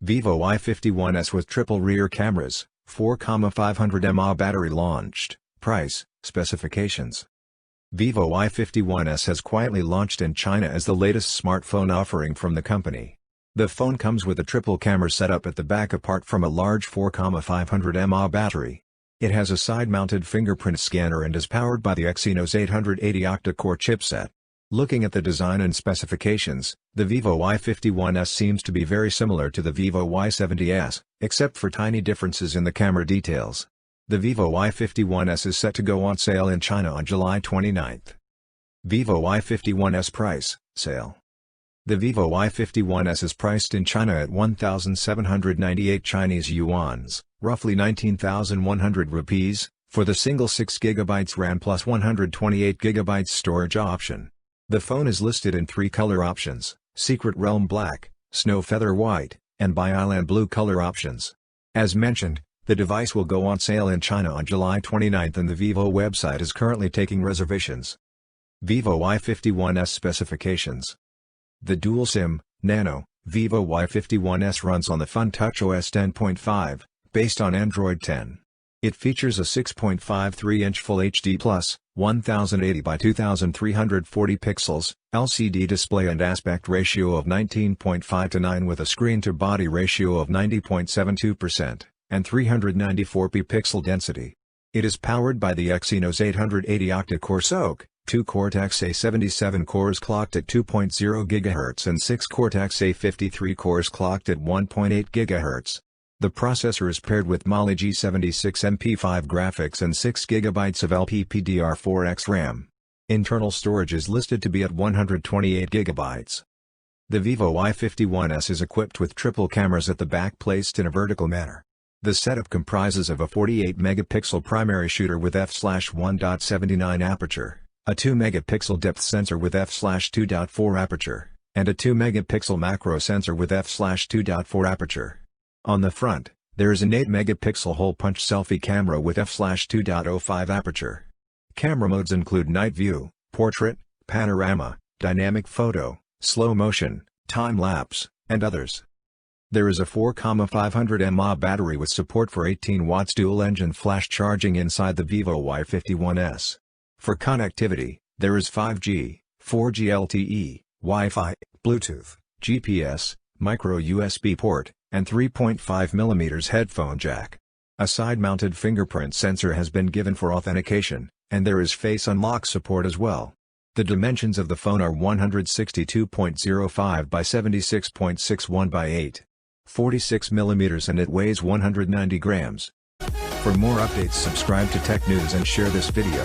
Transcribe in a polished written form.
Vivo Y51s with triple rear cameras, 4,500 mAh battery launched. Price, specifications. Vivo Y51s has quietly launched in China as the latest smartphone offering from the company. The phone comes with a triple camera setup at the back apart from a large 4,500 mAh battery. It has a side-mounted fingerprint scanner and is powered by the Exynos 880 octa-core chipset. Looking at the design and specifications, the Vivo Y51s seems to be very similar to the Vivo Y70s, except for tiny differences in the camera details. The Vivo Y51s is set to go on sale in China on July 29. Vivo Y51s price, sale. The Vivo Y51s is priced in China at 1,798 Chinese yuans, roughly 19,100 rupees, for the single 6GB RAM plus 128GB storage option. The phone is listed in 3 color options: Secret Realm Black, Snow Feather White, and Bi-Island Blue color options. As mentioned, the device will go on sale in China on July 29 and the Vivo website is currently taking reservations. Vivo Y51s specifications. The dual SIM, Nano, Vivo Y51s runs on the FunTouch OS 10.5, based on Android 10. It features a 6.53-inch Full HD Plus, 1080 by 2340 pixels, LCD display and aspect ratio of 19.5:9 with a screen-to-body ratio of 90.72%, and 394p pixel density. It is powered by the Exynos 880 octa-core SoC, 2 Cortex-A77 cores clocked at 2.0 GHz and 6 Cortex-A53 cores clocked at 1.8 GHz. The processor is paired with Mali G76 MP5 graphics and 6 GB of LPDDR4X RAM. Internal storage is listed to be at 128 GB. The Vivo Y51s is equipped with triple cameras at the back placed in a vertical manner. The setup comprises of a 48-megapixel primary shooter with f/1.79 aperture, a 2-megapixel depth sensor with f/2.4 aperture, and a 2-megapixel macro sensor with f/2.4 aperture. On the front, there is an 8-megapixel hole-punch selfie camera with f/2.05 aperture. Camera modes include night view, portrait, panorama, dynamic photo, slow motion, time-lapse, and others. There is a 4,500 mAh battery with support for 18 watts dual-engine flash charging inside the Vivo Y51s. For connectivity, there is 5G, 4G LTE, Wi-Fi, Bluetooth, GPS, micro USB port, and 3.5mm headphone jack. A side-mounted fingerprint sensor has been given for authentication, and there is face unlock support as well. The dimensions of the phone are 162.05 by 76.61 by 8.46mm and it weighs 190 grams. For more updates, subscribe to Tech News and share this video.